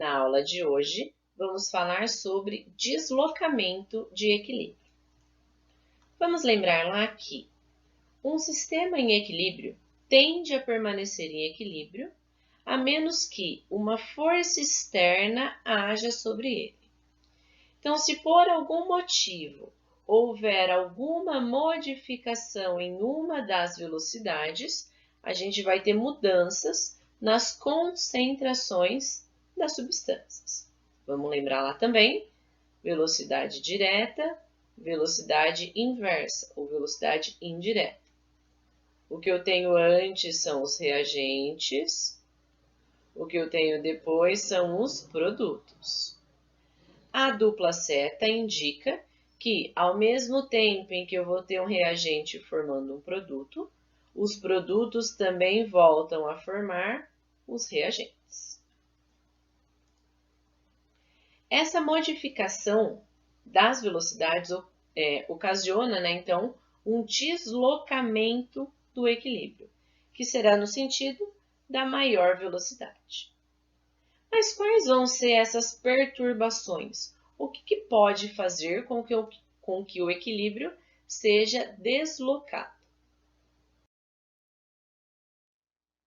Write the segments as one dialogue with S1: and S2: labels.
S1: Na aula de hoje, vamos falar sobre deslocamento de equilíbrio. Vamos lembrar lá que um sistema em equilíbrio tende a permanecer em equilíbrio, a menos que uma força externa haja sobre ele. Então, se por algum motivo houver alguma modificação em uma das velocidades, a gente vai ter mudanças nas concentrações das substâncias. Vamos lembrar lá também, velocidade direta, velocidade inversa ou velocidade indireta. O que eu tenho antes são os reagentes, o que eu tenho depois são os produtos. A dupla seta indica que, ao mesmo tempo em que eu vou ter um reagente formando um produto, os produtos também voltam a formar os reagentes. Essa modificação das velocidades ocasiona, então, um deslocamento do equilíbrio, que será no sentido da maior velocidade. Mas quais vão ser essas perturbações? O que pode fazer com que o equilíbrio seja deslocado?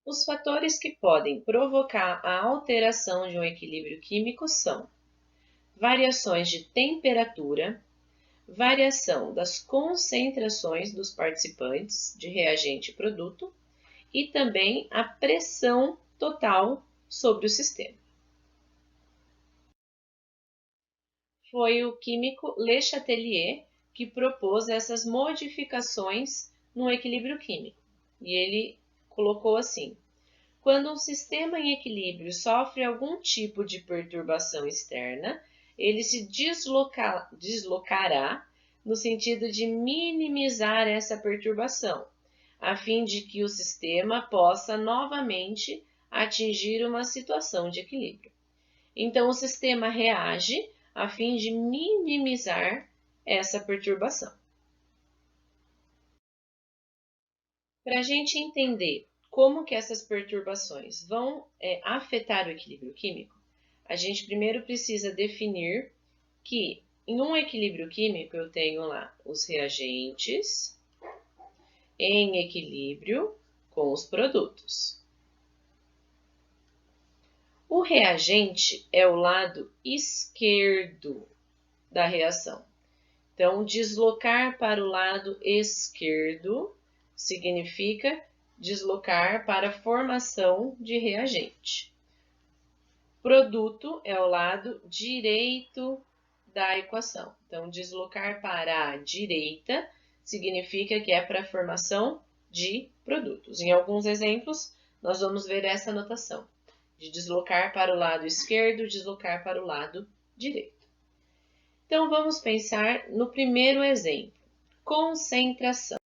S1: Os fatores que podem provocar a alteração de um equilíbrio químico são variações de temperatura, variação das concentrações dos participantes de reagente e produto e também a pressão total sobre o sistema. Foi o químico Le Chatelier que propôs essas modificações no equilíbrio químico. E ele colocou assim: quando um sistema em equilíbrio sofre algum tipo de perturbação externa, ele se deslocará no sentido de minimizar essa perturbação, a fim de que o sistema possa novamente atingir uma situação de equilíbrio. Então, o sistema reage a fim de minimizar essa perturbação. Para a gente entender como que essas perturbações vão afetar o equilíbrio químico, a gente primeiro precisa definir que em um equilíbrio químico eu tenho lá os reagentes em equilíbrio com os produtos. O reagente é o lado esquerdo da reação. Então, deslocar para o lado esquerdo significa deslocar para a formação de reagente. Produto é o lado direito da equação. Então, deslocar para a direita significa que é para a formação de produtos. Em alguns exemplos, nós vamos ver essa notação de deslocar para o lado esquerdo, deslocar para o lado direito. Então, vamos pensar no primeiro exemplo, concentração.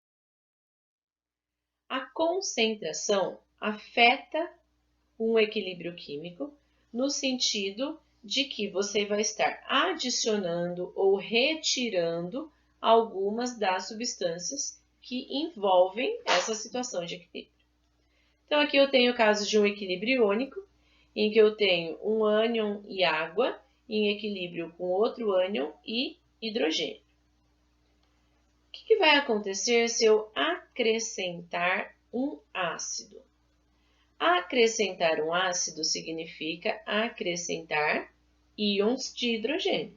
S1: A concentração afeta um equilíbrio químico no sentido de que você vai estar adicionando ou retirando algumas das substâncias que envolvem essa situação de equilíbrio. Então, aqui eu tenho o caso de um equilíbrio iônico, em que eu tenho um ânion e água em equilíbrio com outro ânion e hidrogênio. O que vai acontecer se eu acrescentar um ácido? Acrescentar um ácido significa acrescentar íons de hidrogênio.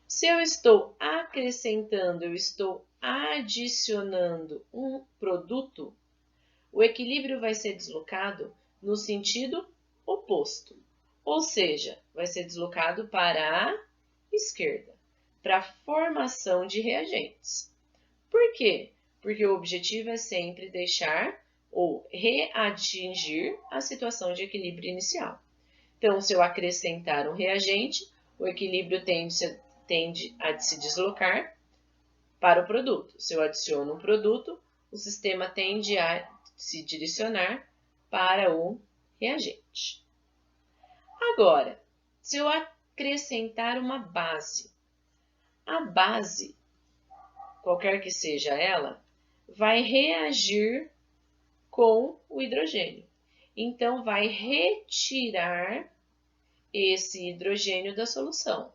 S1: Se eu estou acrescentando, eu estou adicionando um produto, o equilíbrio vai ser deslocado no sentido oposto, ou seja, vai ser deslocado para a esquerda, para a formação de reagentes. Por quê? Porque o objetivo é sempre deixar ou reatingir a situação de equilíbrio inicial. Então, se eu acrescentar um reagente, o equilíbrio tende a se deslocar para o produto. Se eu adiciono um produto, o sistema tende a se direcionar para o reagente. Agora, se eu acrescentar uma base, a base, qualquer que seja ela, vai reagir com o hidrogênio. Então, vai retirar esse hidrogênio da solução.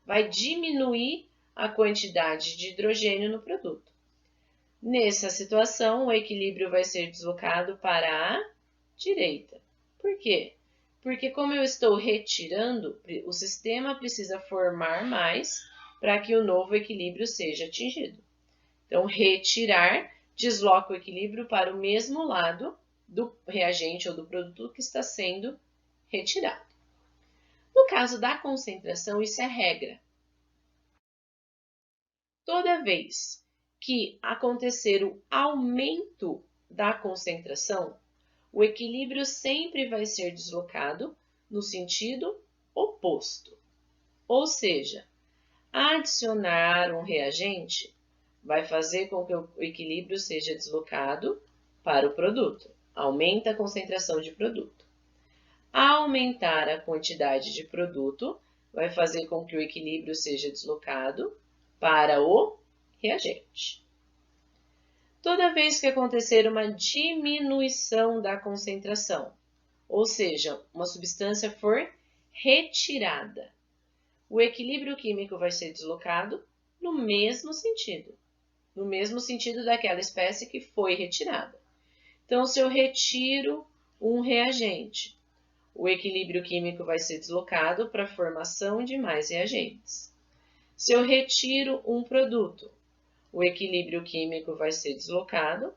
S1: Vai diminuir a quantidade de hidrogênio no produto. Nessa situação, o equilíbrio vai ser deslocado para a direita. Por quê? Porque como eu estou retirando, o sistema precisa formar mais para que o novo equilíbrio seja atingido. Então, retirar desloca o equilíbrio para o mesmo lado do reagente ou do produto que está sendo retirado. No caso da concentração, isso é regra. Toda vez que acontecer o aumento da concentração, o equilíbrio sempre vai ser deslocado no sentido oposto. Ou seja, adicionar um reagente vai fazer com que o equilíbrio seja deslocado para o produto. Aumenta a concentração de produto. Aumentar a quantidade de produto vai fazer com que o equilíbrio seja deslocado para o reagente. Toda vez que acontecer uma diminuição da concentração, ou seja, uma substância for retirada, o equilíbrio químico vai ser deslocado no mesmo sentido daquela espécie que foi retirada. Então, se eu retiro um reagente, o equilíbrio químico vai ser deslocado para a formação de mais reagentes. Se eu retiro um produto, o equilíbrio químico vai ser deslocado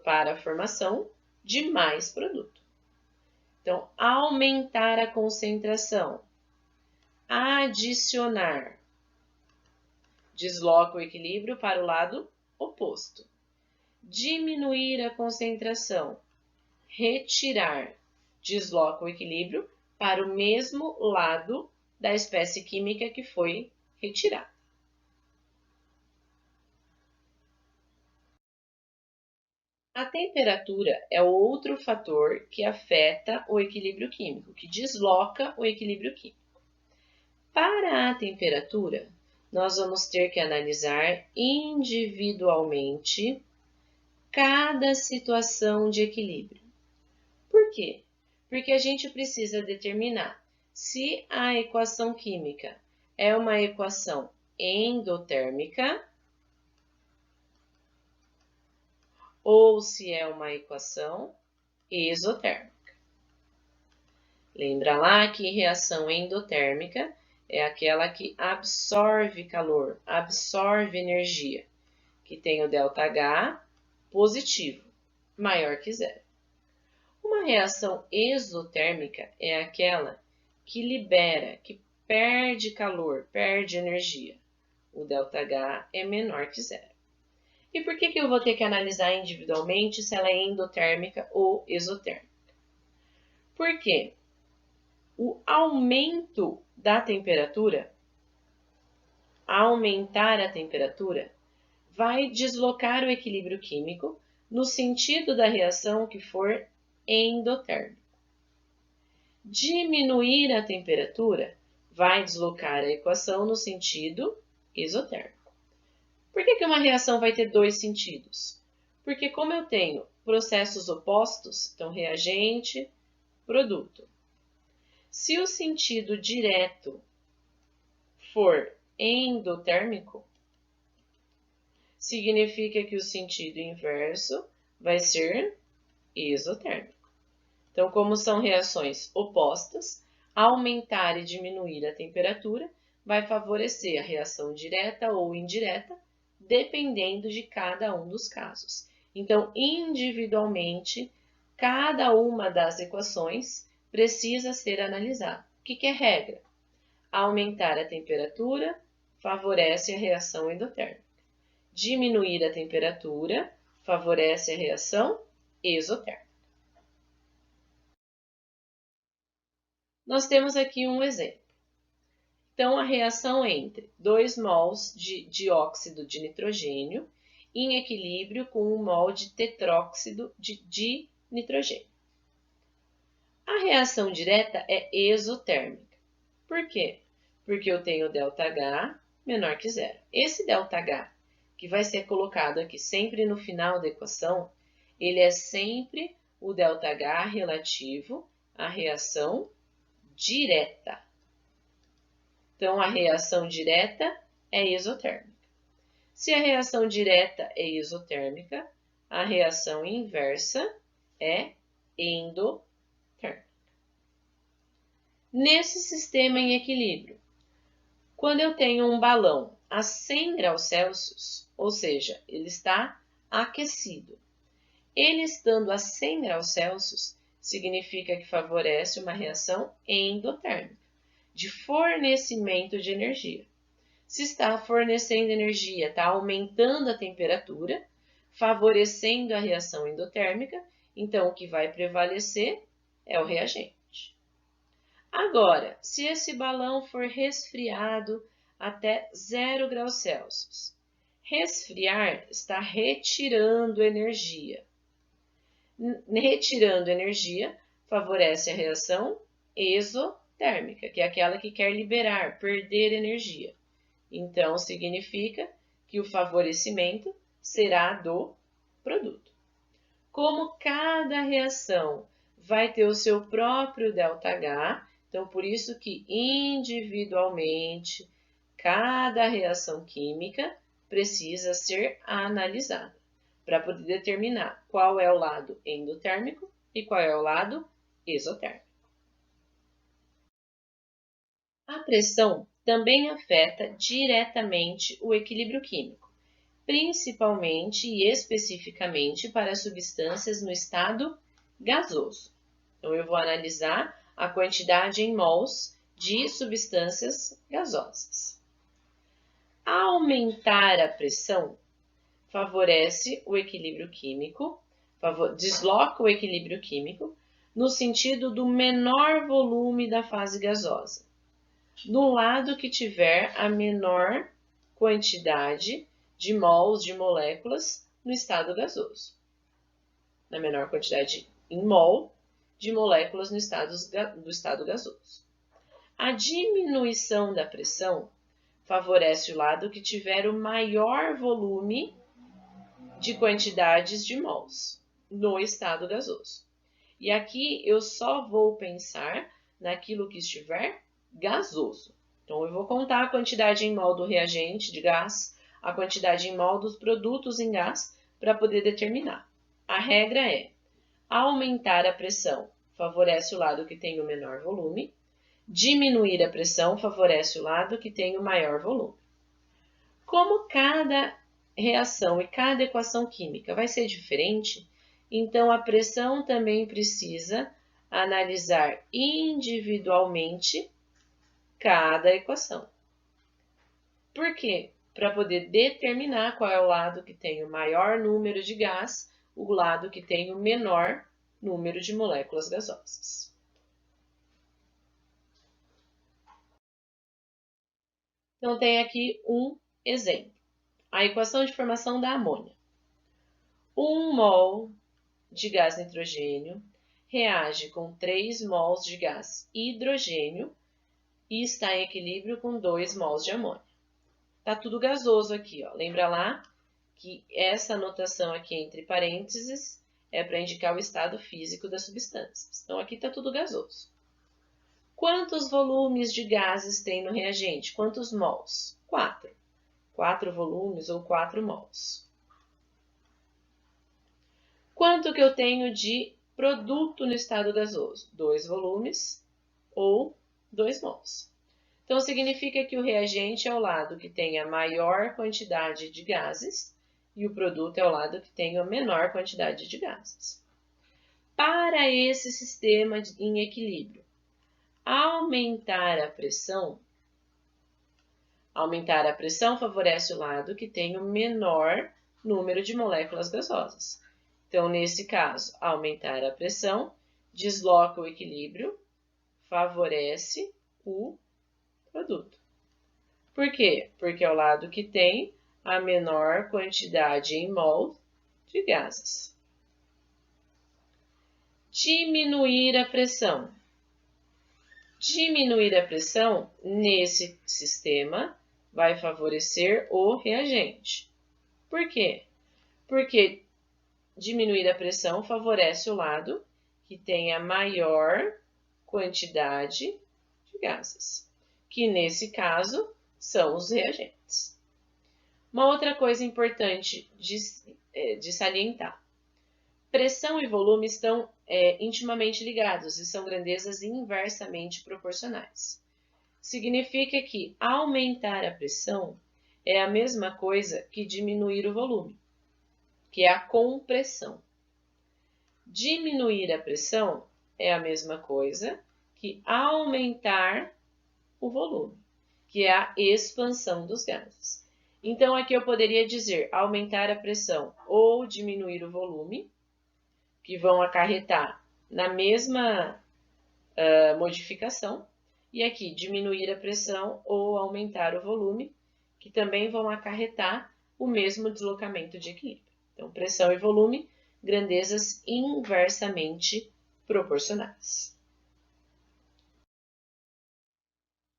S1: para a formação de mais produto. Então, aumentar a concentração, adicionar, desloca o equilíbrio para o lado oposto. Diminuir a concentração, retirar, desloca o equilíbrio para o mesmo lado da espécie química que foi retirada. A temperatura é outro fator que afeta o equilíbrio químico, que desloca o equilíbrio químico. Para a temperatura, nós vamos ter que analisar individualmente cada situação de equilíbrio. Por quê? Porque a gente precisa determinar se a equação química é uma equação endotérmica ou se é uma equação exotérmica. Lembra lá que reação endotérmica é aquela que absorve calor, absorve energia, que tem o ΔH positivo, maior que zero. Uma reação exotérmica é aquela que libera, que perde calor, perde energia. O ΔH é menor que zero. E por que eu vou ter que analisar individualmente se ela é endotérmica ou exotérmica? Porque o aumento da temperatura, aumentar a temperatura, vai deslocar o equilíbrio químico no sentido da reação que for endotérmico. Diminuir a temperatura vai deslocar a equação no sentido exotérmico. Por que uma reação vai ter dois sentidos? Porque como eu tenho processos opostos, então reagente, produto. Se o sentido direto for endotérmico, significa que o sentido inverso vai ser exotérmico. Então, como são reações opostas, aumentar e diminuir a temperatura vai favorecer a reação direta ou indireta, dependendo de cada um dos casos. Então, individualmente, cada uma das equações precisa ser analisada. O que é regra? Aumentar a temperatura favorece a reação endotérmica. Diminuir a temperatura favorece a reação exotérmica. Nós temos aqui um exemplo. Então, a reação entre 2 mols de dióxido de nitrogênio em equilíbrio com 1 mol de tetróxido de dinitrogênio. A reação direta é exotérmica. Por quê? Porque eu tenho ΔH menor que zero. Esse ΔH, que vai ser colocado aqui sempre no final da equação, ele é sempre o ΔH relativo à reação direta. Então, a reação direta é exotérmica. Se a reação direta é exotérmica, a reação inversa é endotérmica. Nesse sistema em equilíbrio, quando eu tenho um balão a 100 graus Celsius, ou seja, ele está aquecido, ele estando a 100 graus Celsius, significa que favorece uma reação endotérmica, de fornecimento de energia. Se está fornecendo energia, está aumentando a temperatura, favorecendo a reação endotérmica, então o que vai prevalecer é o reagente. Agora, se esse balão for resfriado até 0 graus Celsius, resfriar está retirando energia. Retirando energia favorece a reação exotérmica, que é aquela que quer liberar, perder energia. Então, significa que o favorecimento será do produto. Como cada reação vai ter o seu próprio ΔH, então por isso que individualmente cada reação química precisa ser analisada para poder determinar qual é o lado endotérmico e qual é o lado exotérmico. A pressão também afeta diretamente o equilíbrio químico, principalmente e especificamente para substâncias no estado gasoso. Então, eu vou analisar a quantidade em mols de substâncias gasosas. Aumentar a pressão favorece o equilíbrio químico, desloca o equilíbrio químico no sentido do menor volume da fase gasosa, no lado que tiver a menor quantidade de mols de moléculas no estado gasoso. Na menor quantidade em mol de moléculas no estado gasoso. A diminuição da pressão favorece o lado que tiver o maior volume de quantidades de mols no estado gasoso. E aqui eu só vou pensar naquilo que estiver gasoso. Então, eu vou contar a quantidade em mol do reagente de gás, a quantidade em mol dos produtos em gás, para poder determinar. A regra é: aumentar a pressão favorece o lado que tem o menor volume, diminuir a pressão favorece o lado que tem o maior volume. Como cada reação e cada equação química vai ser diferente, então a pressão também precisa analisar individualmente cada equação. Por quê? Para poder determinar qual é o lado que tem o maior número de gás, o lado que tem o menor número de moléculas gasosas. Então, tem aqui um exemplo. A equação de formação da amônia. 1 mol de gás nitrogênio reage com 3 mols de gás hidrogênio e está em equilíbrio com 2 mols de amônia. Está tudo gasoso aqui, ó. Lembra lá que essa anotação aqui entre parênteses é para indicar o estado físico das substâncias. Então, aqui está tudo gasoso. Quantos volumes de gases tem no reagente? Quantos mols? 4. 4 volumes ou 4 mols. Quanto que eu tenho de produto no estado gasoso? 2 volumes ou 2 mols. Então, significa que o reagente é o lado que tem a maior quantidade de gases e o produto é o lado que tem a menor quantidade de gases. Para esse sistema em equilíbrio, aumentar a pressão favorece o lado que tem o menor número de moléculas gasosas. Então, nesse caso, aumentar a pressão desloca o equilíbrio, favorece o produto. Por quê? Porque é o lado que tem a menor quantidade em mol de gases. Diminuir a pressão. Diminuir a pressão nesse sistema vai favorecer o reagente. Por quê? Porque diminuir a pressão favorece o lado que tem a maior quantidade gases, que nesse caso são os reagentes. Uma outra coisa importante de salientar. Pressão e volume estão intimamente ligados e são grandezas inversamente proporcionais. Significa que aumentar a pressão é a mesma coisa que diminuir o volume, que é a compressão. Diminuir a pressão é a mesma coisa que aumentar o volume, que é a expansão dos gases. Então, aqui eu poderia dizer aumentar a pressão ou diminuir o volume, que vão acarretar na mesma modificação, e aqui diminuir a pressão ou aumentar o volume, que também vão acarretar o mesmo deslocamento de equilíbrio. Então, pressão e volume, grandezas inversamente proporcionais.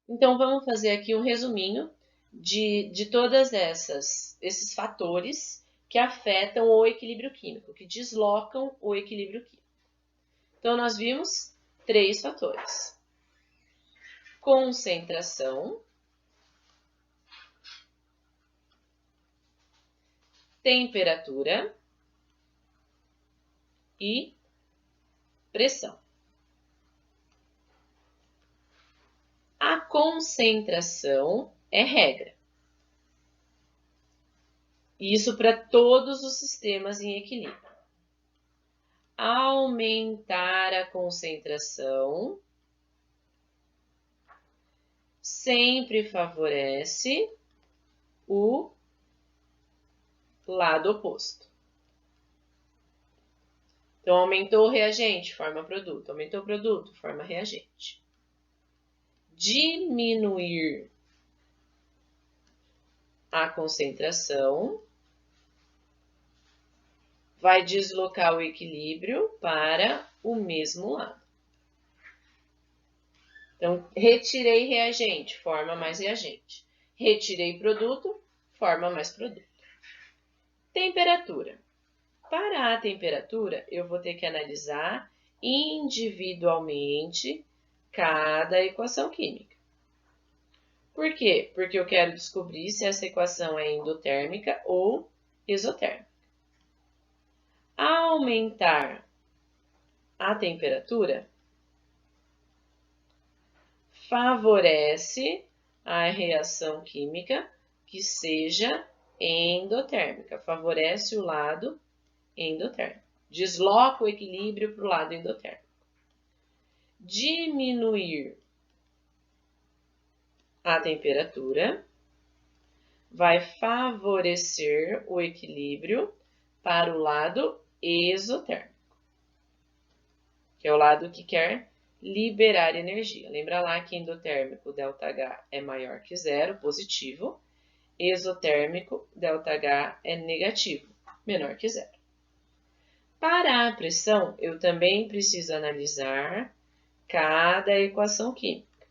S1: Então, vamos fazer aqui um resuminho de todos esses fatores que afetam o equilíbrio químico, que deslocam o equilíbrio químico. Então, nós vimos 3 fatores: concentração, temperatura e pressão. A concentração é regra. Isso para todos os sistemas em equilíbrio. Aumentar a concentração sempre favorece o lado oposto. Então, aumentou o reagente, forma produto. Aumentou o produto, forma reagente. Diminuir a concentração vai deslocar o equilíbrio para o mesmo lado. Então, retirei reagente, forma mais reagente. Retirei produto, forma mais produto. Temperatura. Para a temperatura, eu vou ter que analisar individualmente cada equação química. Por quê? Porque eu quero descobrir se essa equação é endotérmica ou exotérmica. Aumentar a temperatura favorece a reação química que seja endotérmica, favorece o lado endotérmico, desloca o equilíbrio para o lado endotérmico. Diminuir a temperatura vai favorecer o equilíbrio para o lado exotérmico, que é o lado que quer liberar energia. Lembra lá que endotérmico, ΔH é maior que zero, positivo. Exotérmico, ΔH é negativo, menor que zero. Para a pressão, eu também preciso analisar cada equação química.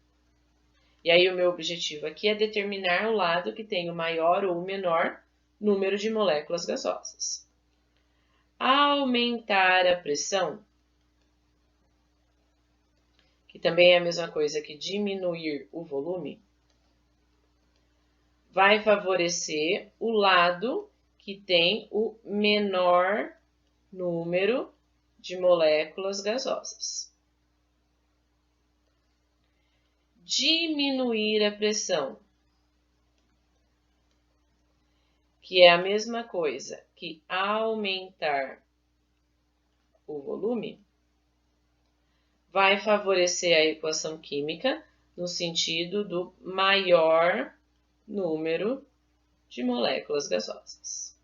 S1: E aí o meu objetivo aqui é determinar o lado que tem o maior ou o menor número de moléculas gasosas. Aumentar a pressão, que também é a mesma coisa que diminuir o volume, vai favorecer o lado que tem o menor número de moléculas gasosas. Diminuir a pressão, que é a mesma coisa que aumentar o volume, vai favorecer a equação química no sentido do maior número de moléculas gasosas.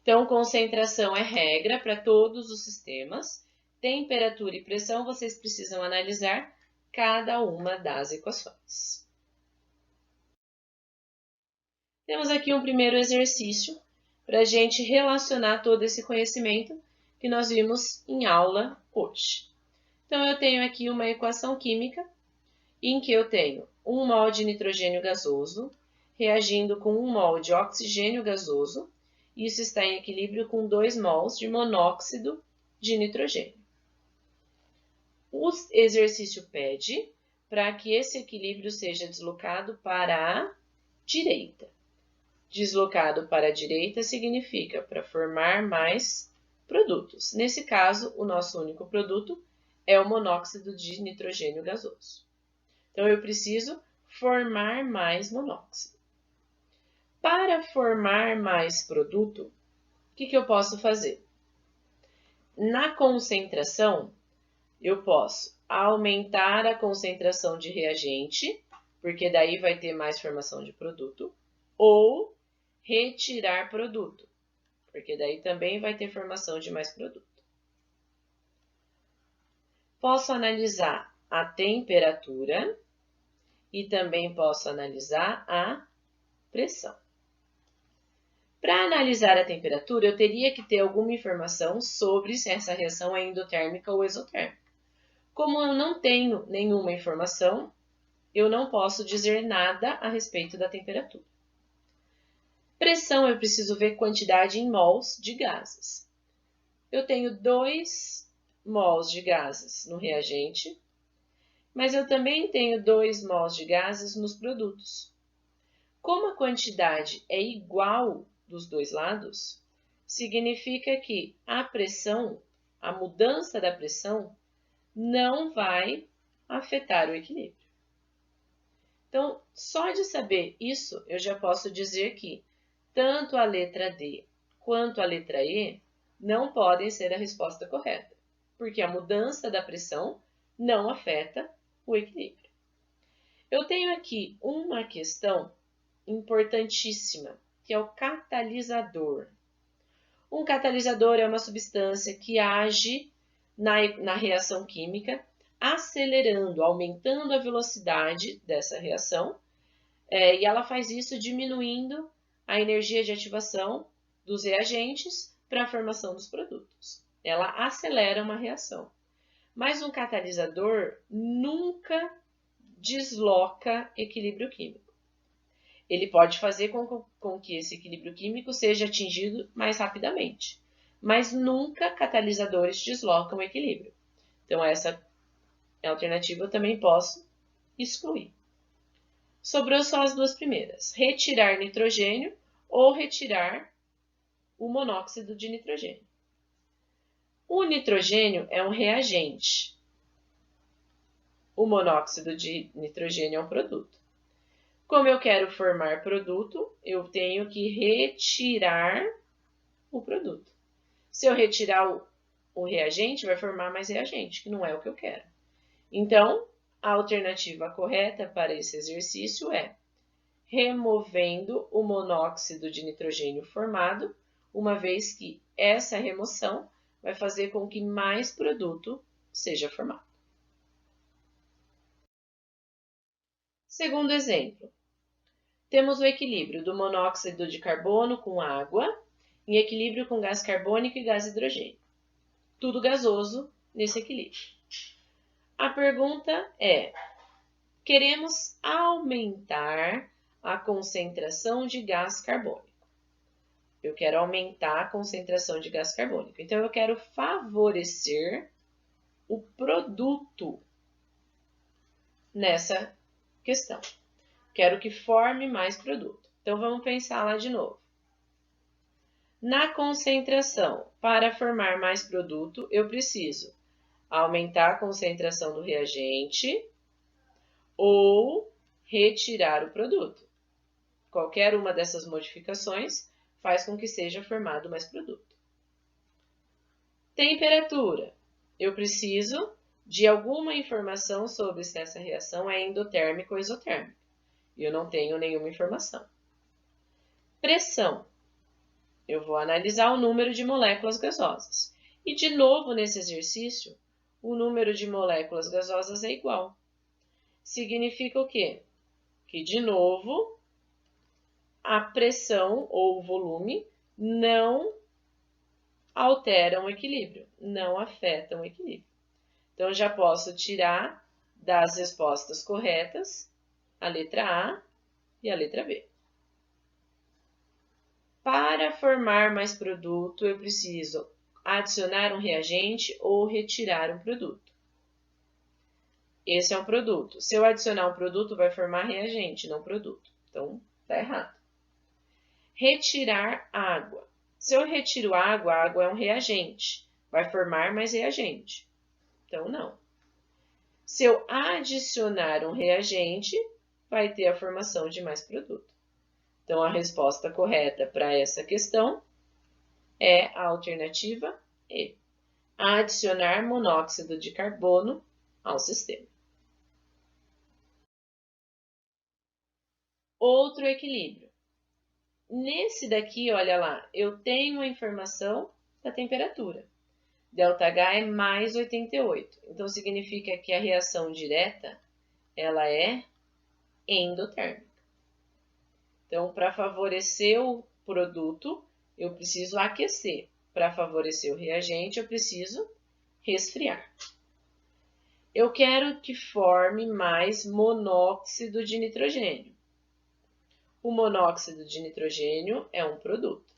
S1: Então, concentração é regra para todos os sistemas. Temperatura e pressão, vocês precisam analisar cada uma das equações. Temos aqui um primeiro exercício para a gente relacionar todo esse conhecimento que nós vimos em aula hoje. Então, eu tenho aqui uma equação química em que eu tenho 1 mol de nitrogênio gasoso reagindo com 1 mol de oxigênio gasoso. Isso está em equilíbrio com 2 mols de monóxido de nitrogênio. O exercício pede para que esse equilíbrio seja deslocado para a direita. Deslocado para a direita significa para formar mais produtos. Nesse caso, o nosso único produto é o monóxido de nitrogênio gasoso. Então, eu preciso formar mais monóxido. Para formar mais produto, o que eu posso fazer? Na concentração, eu posso aumentar a concentração de reagente, porque daí vai ter mais formação de produto, ou retirar produto, porque daí também vai ter formação de mais produto. Posso analisar a temperatura e também posso analisar a pressão. Para analisar a temperatura, eu teria que ter alguma informação sobre se essa reação é endotérmica ou exotérmica. Como eu não tenho nenhuma informação, eu não posso dizer nada a respeito da temperatura. Pressão, eu preciso ver quantidade em mols de gases. Eu tenho 2 mols de gases no reagente, mas eu também tenho 2 mols de gases nos produtos. Como a quantidade é igual dos dois lados, significa que a pressão, a mudança da pressão, não vai afetar o equilíbrio. Então, só de saber isso, eu já posso dizer que tanto a letra D quanto a letra E não podem ser a resposta correta, porque a mudança da pressão não afeta o equilíbrio. Eu tenho aqui uma questão importantíssima, que é o catalisador. Um catalisador é uma substância que age na reação química, acelerando, aumentando a velocidade dessa reação, e ela faz isso diminuindo a energia de ativação dos reagentes para a formação dos produtos. Ela acelera uma reação. Mas um catalisador nunca desloca equilíbrio químico. Ele pode fazer com que esse equilíbrio químico seja atingido mais rapidamente, mas nunca catalisadores deslocam o equilíbrio. Então, essa alternativa eu também posso excluir. Sobrou só as duas primeiras, retirar nitrogênio ou retirar o monóxido de nitrogênio. O nitrogênio é um reagente. O monóxido de nitrogênio é um produto. Como eu quero formar produto, eu tenho que retirar o produto. Se eu retirar o reagente, vai formar mais reagente, que não é o que eu quero. Então, a alternativa correta para esse exercício é removendo o monóxido de nitrogênio formado, uma vez que essa remoção vai fazer com que mais produto seja formado. Segundo exemplo, temos o equilíbrio do monóxido de carbono com água em equilíbrio com gás carbônico e gás hidrogênio. Tudo gasoso nesse equilíbrio. A pergunta é: queremos aumentar a concentração de gás carbônico. Eu quero aumentar a concentração de gás carbônico. Então, eu quero favorecer o produto nessa questão. Quero que forme mais produto. Então, vamos pensar lá de novo. Na concentração, para formar mais produto, eu preciso aumentar a concentração do reagente ou retirar o produto. Qualquer uma dessas modificações faz com que seja formado mais produto. Temperatura. Eu preciso de alguma informação sobre se essa reação é endotérmica ou exotérmica. E eu não tenho nenhuma informação. Pressão. Eu vou analisar o número de moléculas gasosas. E, de novo, nesse exercício, o número de moléculas gasosas é igual. Significa o quê? Que, de novo, a pressão ou o volume não alteram o equilíbrio, não afetam o equilíbrio. Então, já posso tirar das respostas corretas a letra A e a letra B. Para formar mais produto, eu preciso adicionar um reagente ou retirar um produto. esse é um produto. Se eu adicionar um produto, vai formar reagente, não produto. Então, tá errado. Retirar água. Se eu retiro água, a água é um reagente. Vai formar mais reagente. Então, não. Se eu adicionar um reagente, vai ter a formação de mais produto. Então, a resposta correta para essa questão é a alternativa E. Adicionar monóxido de carbono ao sistema. Outro equilíbrio. Nesse daqui, olha lá, eu tenho a informação da temperatura. ΔH é mais 88. Então, significa que a reação direta, ela é endotérmica. Então, para favorecer o produto, eu preciso aquecer. Para favorecer o reagente, eu preciso resfriar. Eu quero que forme mais monóxido de nitrogênio. O monóxido de nitrogênio é um produto.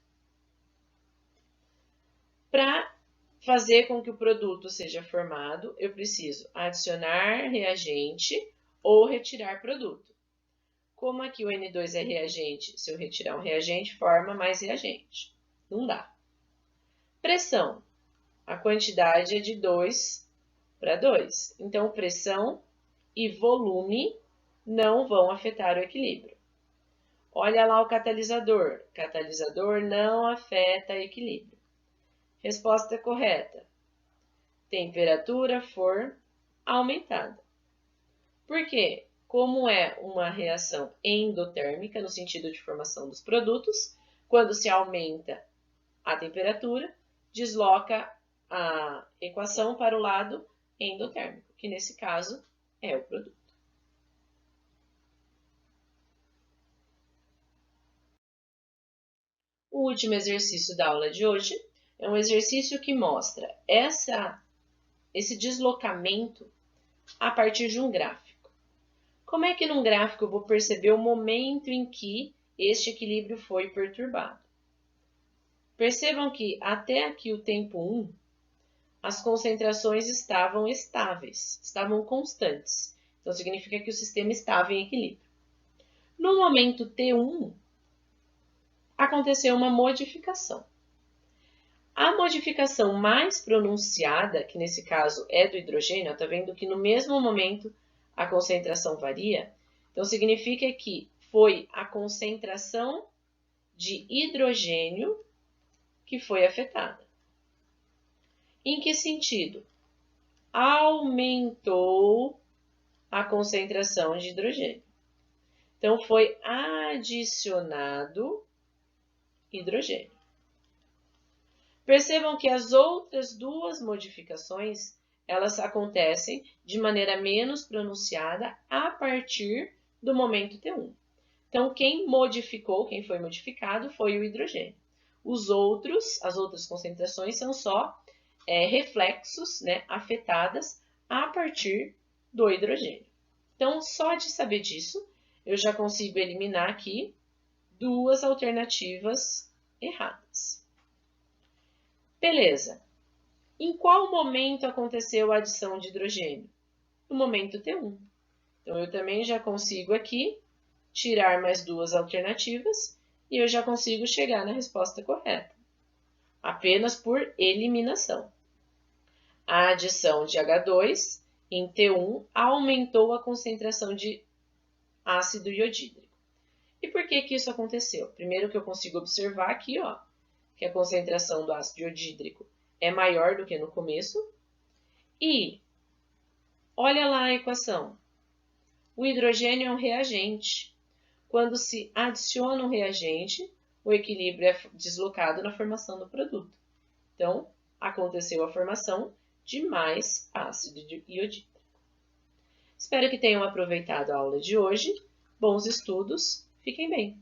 S1: Para fazer com que o produto seja formado, eu preciso adicionar reagente ou retirar produto. Como aqui o N2 é reagente, se eu retirar um reagente, forma mais reagente. Não dá. Pressão. A quantidade é de 2 para 2. Então, pressão e volume não vão afetar o equilíbrio. Olha lá o catalisador. Catalisador não afeta equilíbrio. Resposta correta. Temperatura for aumentada. Por quê? Como é uma reação endotérmica, no sentido de formação dos produtos, quando se aumenta a temperatura, desloca a equação para o lado endotérmico, que nesse caso é o produto. O último exercício da aula de hoje é um exercício que mostra esse deslocamento a partir de um gráfico. Como é que num gráfico eu vou perceber o momento em que este equilíbrio foi perturbado? Percebam que até aqui o tempo 1, as concentrações estavam estáveis, estavam constantes. Então, significa que o sistema estava em equilíbrio. No momento T1, aconteceu uma modificação. A modificação mais pronunciada, que nesse caso é do hidrogênio, está vendo que no mesmo momento a concentração varia? Então, significa que foi a concentração de hidrogênio que foi afetada. Em que sentido? Aumentou a concentração de hidrogênio. Então, foi adicionado hidrogênio. Percebam que as outras duas modificações, elas acontecem de maneira menos pronunciada a partir do momento T1. Então, quem foi modificado foi o hidrogênio. As outras concentrações são só reflexos, afetadas a partir do hidrogênio. Então, só de saber disso, eu já consigo eliminar aqui duas alternativas erradas. Beleza. Em qual momento aconteceu a adição de hidrogênio? No momento T1. Então, eu também já consigo aqui tirar mais duas alternativas e eu já consigo chegar na resposta correta. Apenas por eliminação. A adição de H2 em T1 aumentou a concentração de ácido iodídrico. E por que isso aconteceu? Primeiro que eu consigo observar aqui, que a concentração do ácido iodídrico é maior do que no começo. E olha lá a equação. O hidrogênio é um reagente. Quando se adiciona um reagente, o equilíbrio é deslocado na formação do produto. Então, aconteceu a formação de mais ácido iodídrico. Espero que tenham aproveitado a aula de hoje. Bons estudos. Fiquem bem.